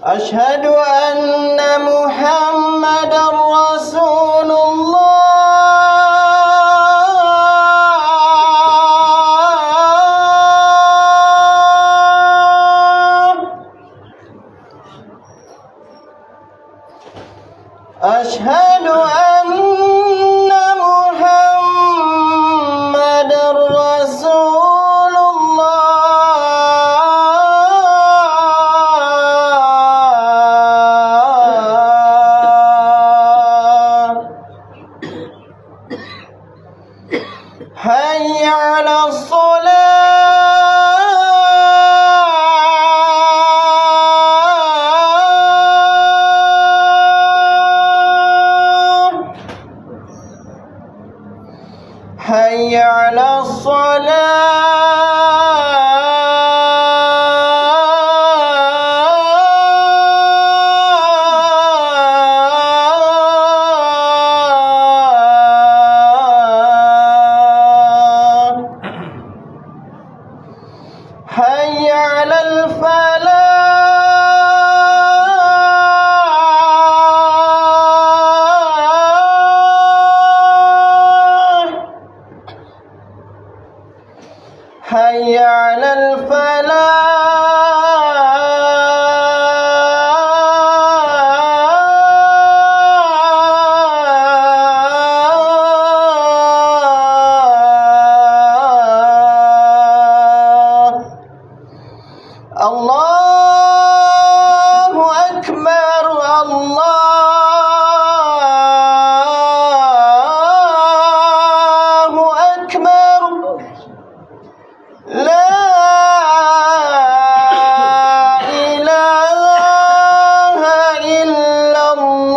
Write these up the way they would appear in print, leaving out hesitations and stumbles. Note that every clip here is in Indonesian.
أشهد أن محمدا رسول الله. أشهد أن محمدا رسول الله. حي على الصلاة. حي على الصلاة. حي على الفلاح. حي على الفلاح. الله أكبر. الله أكبر. لا إله إلا الله.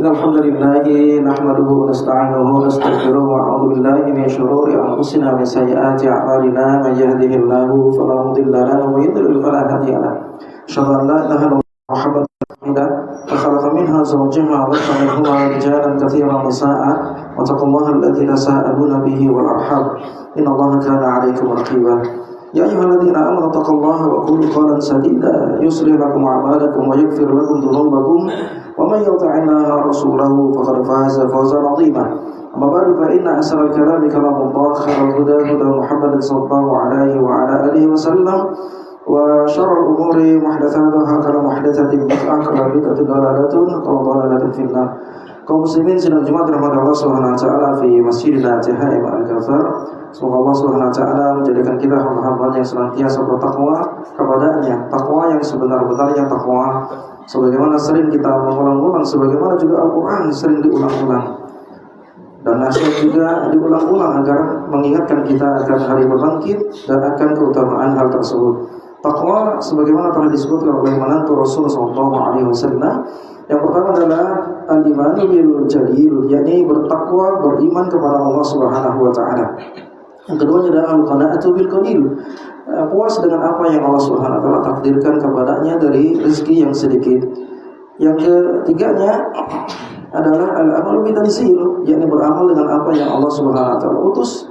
Alhamdulillahi nahmaduhu wa nasta'inuhu wa nastaghfiruhu wa a'udzu billahi min syururi anfusina wa min sayyiati a'malina may yahdihillahu fala mudilla lahu wa may yudlil fala hadiya lahu. Asyhadu an la ilaha illallah Muhammadan rasulullah. Khalaqa minha zawjaha wa bassa minhuma rijalan katsiran wa nisaa wa taqullaha alladzi tasaaluna bihi wal arham. Innallaha kana 'alaykum raqiba. Ya ayyuhalladzina amanu taqullaha wa qulu qawlan sadida yuslih lakum a'malakum wa yaghfir lakum dhunubakum wa man yuti'illaha wa rasulahu faqad faza fawzan 'azima. Amma ba'du fa inna ahsanal kalami kalamullah khairal huda huda Muhammadin sallallahu alaihi wa ala alihi wasallam wa syarrul umuri muhdatsatuha kullu muhdatsatin bid'ah kullu bid'atin dalalatun wa dalalatun finnar. Kaum muslimin sidang Jumat rahmat Allah Subhanahu wa taala fi Masjidina Jahaim Al-Kautsar. Semoga Allah Subhanahu wa taala menjadikan kita hamba-hamba yang senantiasa bertakwa kepadanya, takwa yang sebenar-benarnya takwa, sebagaimana sering kita mengulang-ulang, sebagaimana juga Al-Qur'an sering diulang-ulang. Dan nasihat juga diulang-ulang agar mengingatkan kita akan hari berbangkit dan akan keutamaan hal tersebut. Takwa sebagaimana telah disebutkan oleh menantu Rasul sallallahu alaihi wasallam. Yang pertama adalah al-imanu bil jalil, yakni bertakwa, beriman kepada Allah Subhanahu wa taala. Yang kedua adalah al-qana'atu bil qalil, puas dengan apa yang Allah Subhanahu wa taala takdirkan kepadanya dari rezeki yang sedikit. Yang ketiganya adalah al-amalu bitanzil, yakni beramal dengan apa yang Allah Subhanahu wa taala utus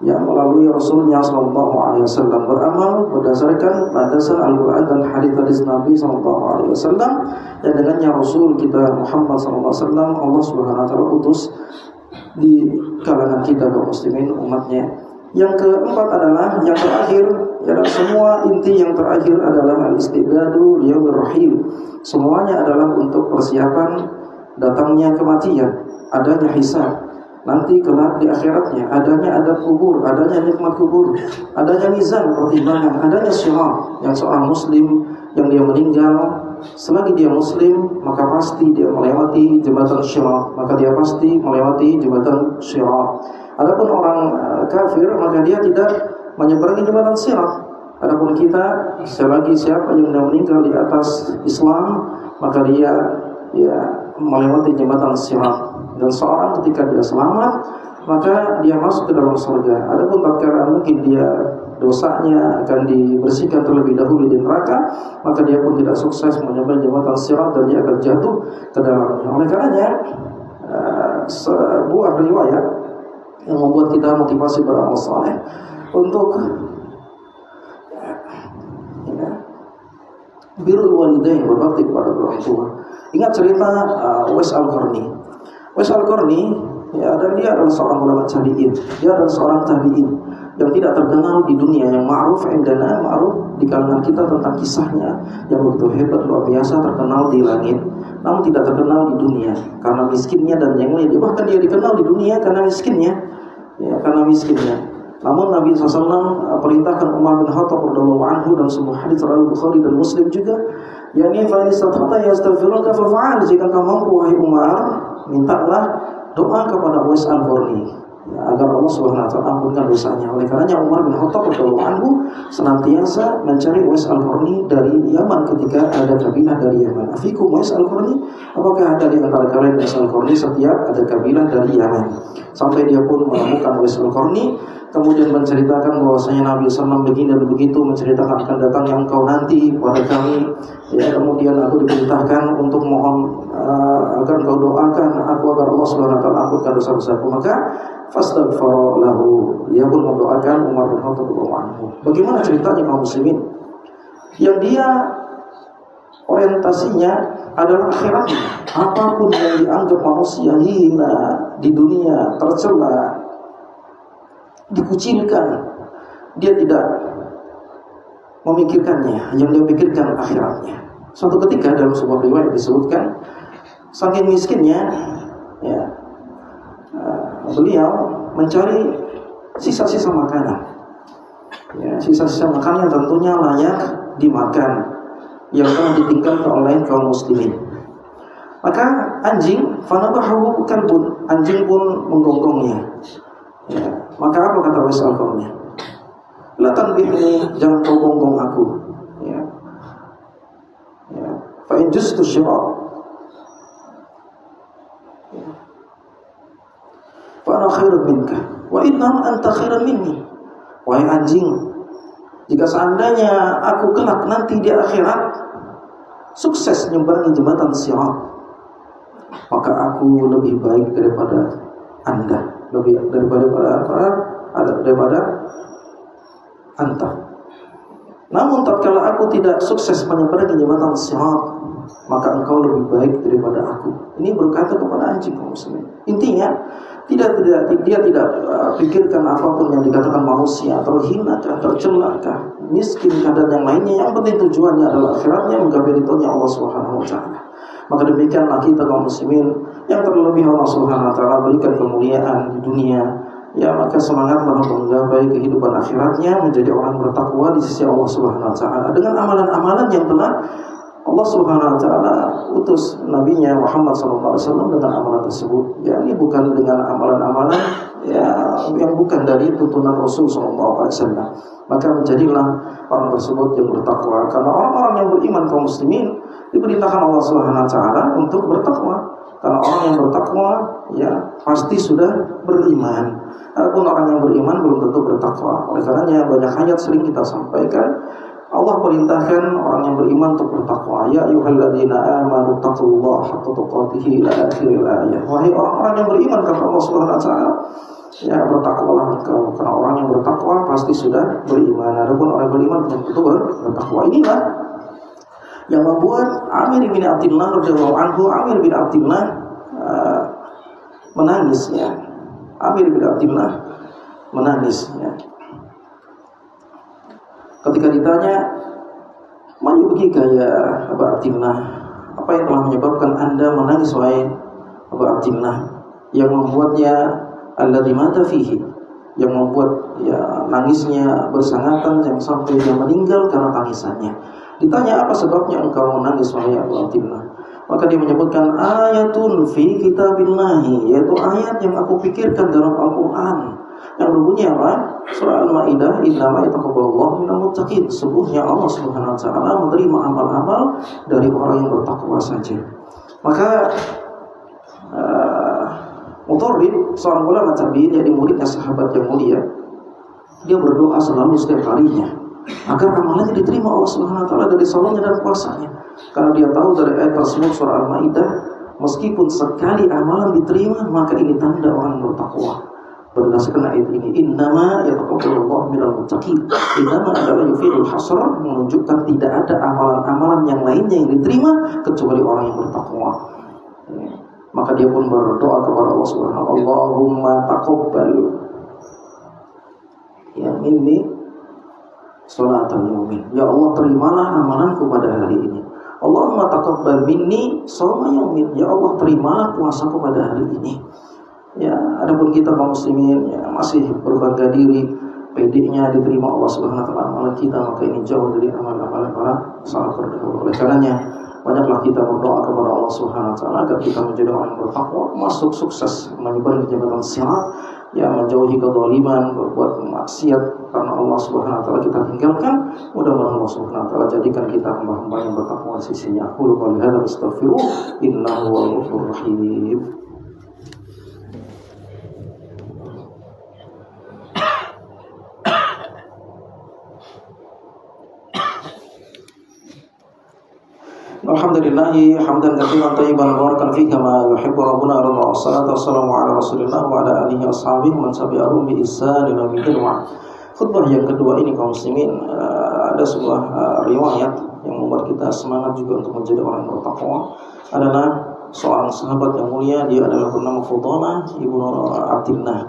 yang melalui Rasulnya sallallahu alaihi wasallam, beramal berdasarkan landasan Al-Qur'an dan hadis-hadis Nabi sallallahu alaihi wasallam yang dengannya Rasul kita Muhammad sallallahu alaihi wasallam Allah Subhanahu wa taala utus di kalangan kita kaum muslimin umatnya. Yang keempat adalah yang terakhir, adalah semua inti yang terakhir adalah al-istidadu liyaumir rahim. Semuanya adalah untuk persiapan datangnya kematian, adanya hisab nanti kelak di akhiratnya, adanya adab kubur, adanya nikmat kubur, adanya mizan pertimbangan, adanya sirat yang seorang muslim yang dia meninggal selagi dia muslim maka pasti dia melewati jembatan sirat, maka dia pasti melewati jembatan sirat. Adapun orang kafir maka dia tidak menyeberangi jembatan sirat. Adapun kita selagi siapa yang sudah meninggal di atas Islam maka dia melewati jembatan sirat. Dan seorang ketika dia selamat maka dia masuk ke dalam surga. Adapun tatkala mungkin dia dosanya akan dibersihkan terlebih dahulu di neraka, maka dia pun tidak sukses menyampai jembatan sirat dan dia akan jatuh ke dalamnya. Oleh karenanya sebuah riwayat yang membuat kita motivasi beramal saleh untuk birrul walidain, berbakti kepada orang tua. Ingat cerita Uwais Al-Qarni. Uwais Al-Qarni, ya, dan dia adalah seorang ulama tabi'in. Dia adalah seorang tabi'in yang tidak terkenal di dunia, yang ma'ruf indana, ma'ruf di kalangan kita tentang kisahnya yang begitu hebat, luar biasa, terkenal di langit, namun tidak terkenal di dunia karena miskinnya dan yang lain. Bahkan dia dikenal di dunia karena miskinnya, ya, karena miskinnya. Namun Nabi SAW perintahkan Umar bin Khattab radhiyallahu anhu dan sebuah hadis riwayat Bukhari dan Muslim juga, yakni fa in istata'ta yastaghfiruka fa'al, jika kamu mampu wahai Umar, mintalah doa kepada Uwais Al-Qarni, ya, agar Allah Subhanahu wa taala ampunkan dosanya. Oleh karenanya Umar bin Khattab radhiyallahu anhu senantiasa mencari Uwais Al-Qarni dari Yaman ketika ada kabilah dari Yaman. Afikum Uwais Al-Qarni? Apakah ada di antara kalian Uwais Al-Qarni? Setiap ada kabilah dari Yaman. Sampai dia pun menemukan Uwais Al-Qarni, kemudian menceritakan bahwasanya Nabi SAW begini dan begitu, menceritakan akan datang yang engkau nanti kepada kami. Ya, kemudian aku diperintahkan untuk mohon agar engkau doakan aku agar Allah Subhanahu wa taala ampunkan dosa-dosaku. Maka fastaghfara lahu, dia pun mendoakan Umar bin Khattab radhiyallahu anhu. Bagaimana ceritanya kaum muslimin yang dia orientasinya adalah akhirat. Apapun yang dianggap manusia hina di dunia, tercela, dikucilkan, dia tidak memikirkannya. Yang dia pikirkan akhiratnya. Suatu ketika dalam sebuah riwayat disebutkan, saking miskinnya, ya, beliau mencari sisa-sisa makanan, ya, sisa-sisa makanan yang tentunya layak dimakan, yang telah ditinggalkan oleh kaum muslimin. Maka anjing, fanabahu kalbun, anjing pun menggonggongnya. Ya, maka apa kata Uwais Al-Qarni? La tanbihni, jangan kau gonggong aku. Ya, ya. Fa in justu syira, fa ana khairun minka, wa inna anta khairun minni. Wahai anjing, jika seandainya aku kelak nanti di akhirat sukses menyeberangi jembatan sirat, maka aku lebih baik daripada Anda, lebih daripada anta. Namun tatkala aku tidak sukses menyeberangi jembatan sirat, maka engkau lebih baik daripada aku. Ini berkata kepada anjing kaum muslimin. Intinya dia tidak pikirkan apapun yang dikatakan manusia, terhina kah, tercela kah, miskin kah, dan yang lainnya. Yang penting tujuannya adalah akhiratnya, menggapai ridhonya Allah Subhanahu wa taala. Maka demikianlah kita kaum muslimin yang terlebih Allah Subhanahu wa taala berikan kemuliaan di dunia, ya, maka semangatlah untuk menggapai kehidupan akhiratnya, menjadi orang bertakwa di sisi Allah Subhanahu wa taala dengan amalan-amalan yang telah Allah Subhanahu wa taala utus nabinya Muhammad sallallahu alaihi wasallam dengan amalan tersebut. Ya, ini bukan dengan amalan-amalan, ya, yang bukan dari tuntunan Rasul sallallahu alaihi wasallam. Maka menjadilah orang tersebut yang bertakwa, karena orang-orang yang beriman kaum muslimin diperintahkan Allah Subhanahu wa taala untuk bertakwa. Karena orang yang bertakwa, ya, pasti sudah beriman. Adapun orang yang beriman belum tentu bertakwa. Oleh karenanya banyak ayat sering kita sampaikan, Allah perintahkan orang yang beriman untuk bertakwa. Ya ayyuhalladzina amanu taqullaha haqqa tuqatih ila akhiril ayat. Wahai orang-orang yang beriman, kata Allah Subhanahu wa taala, ya, bertakwalah engkau, karena orang yang bertakwa pasti sudah beriman. Adapun orang beriman belum tentu bertakwa. Inilah yang membuat Amir bin Abdullah radhiyallahu anhu, Amir bin Abdullah menangis, ya. Amir bin Abdullah menangis, ya. Ketika ditanya, "Man yubkika ya Abu Abdullah?" Apa yang telah menyebabkan Anda menangis wahai Abu Abdullah? Yang membuatnya alladzi mata fihi, yang membuat, ya, nangisnya bersangatan yang sampai dia meninggal karena tangisannya. Ditanya, apa sebabnya engkau menangis wahai Abu Abdullah? Maka dia menyebutkan ayatun fi kitabillahi, yaitu ayat yang aku pikirkan dalam Al-Quran, yang berbunyi apa? Surah Al-Maidah, innama yataqabbalullahu minal muttaqin. Sesungguhnya Allah Subhanahu wa taala menerima amal-amal dari orang yang bertakwa saja. Maka Mutarrib, seorang ulama tabi'in, jadi muridnya sahabat yang mulia, dia berdoa selalu setiap harinya agar amalannya diterima Allah Subhanahu wa taala dari salatnya dan puasanya. Karena dia tahu dari ayat tersebut surah Al-Maidah, meskipun sekali amalan diterima, maka ini tanda orang bertakwa. Berdasarkan ayat ini, innama yataqabbalullahu minal muttaqin. Innama adalah yufidul hasr, menunjukkan tidak ada amalan-amalan yang lainnya yang diterima kecuali orang yang bertakwa. Maka dia pun berdoa kepada Allah Subhanahu wa taala, Allahumma taqabbal ya minni sholatal yaumin. Ya Allah, terimalah amalanku pada hari ini. Allahumma taqabbal minni shoma yaumin. Ya Allah, terimalah puasaku pada hari ini. Ya, adapun kita kaum muslimin ya, masih berbangga diri, pedenya diterima Allah Subhanahu wa taala amalan kita, maka ini jauh dari amalan-amalan para salaf terdahulu. Oleh karenanya, banyaklah kita berdoa kepada Allah Subhanahu wa taala agar kita menjadi orang yang bertakwa, masuk sukses menyeberangi jembatan sirat, ya, menjauhi kezaliman, berbuat maksiat karena Allah Subhanahu wa taala kita tinggalkan. Mudah-mudahan Allah Subhanahu wa taala jadikan kita hamba-hamba yang bertakwa di sisinya. Qul qul hadza astaghfiruh innahu huwal ghafurur rahim. Alhamdulillahi hamdan katsiran thayyiban mubarakan fihi kama yuhibbu rabbuna wa salatu wassalamu ala Rasulillah wa ala alihi washabihi man tabi'ahum bi ihsan ila yaumil qiyamah. Khutbah yang kedua ini kaum muslimin, ada sebuah riwayat yang membuat kita semangat juga untuk menjadi orang yang bertakwa. Adalah seorang sahabat yang mulia, dia adalah bernama Fudalah ibnu Abdillah,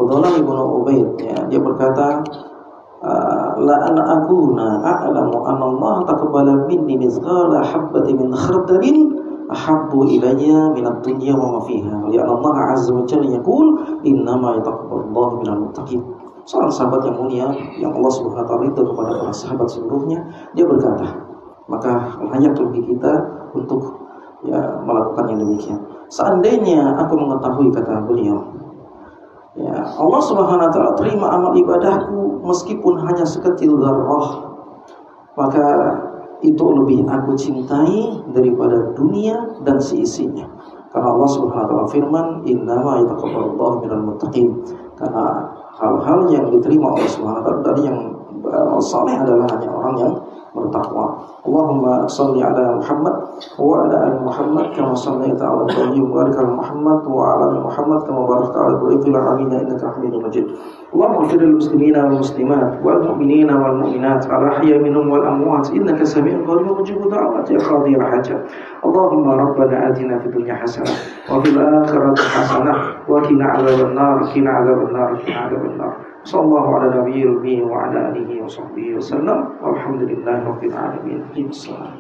Fudalah ibnu Ubaid, ya. Dia berkata, la ana akuna a'lamu anna Allah taqabbala minni mithqala habbati min khardalin ahabbu ilayya min ad-dunya wa ma fiha. Li'anna Allah 'azza wa jalla yaqul innama yataqabbalu Allahu minal muttaqin. Seorang sahabat yang mulia yang Allah Subhanahu wa taala itu kepada para sahabat seluruhnya, dia berkata, maka layak bagi kita untuk ya melakukan yang demikian. Seandainya aku mengetahui, kata beliau, ya, Allah Subhanahu wa taala terima amal ibadahku meskipun hanya sekecil dzarrah, maka itu lebih aku cintai daripada dunia dan seisinya. Karena Allah Subhanahu wa taala firman, innama yataqabbalullahu minal muttaqin. Karena hal-hal yang diterima Allah Subhanahu wa taala dari yang saleh adalah hanya orang yang bertakwa. Allahumma shalli ala Muhammad wa ala ali Muhammad kama shallaita ala Ibrahim wa ala Muhammad wa ala ali Muhammad kama barakta ala Ibrahim fil alamin innaka Hamidum Majid. Allahumma ighfir lil muslimina wal muslimat wal mu'minina wal mu'minat al ahya minhum wal amwat innaka sami'un qaribun mujibud da'wat ya qadhiyal hajat. Allahumma rabbana atina fid dunya hasanah wa fil akhirati hasanah wa qina adzaban nar qina adzaban nar qina adzaban nar. Sallallahu ala nabiyil ummi wa ala alihi wa sahbihi wasallam. Walhamdulillahi rabbil alamin. Bismillah.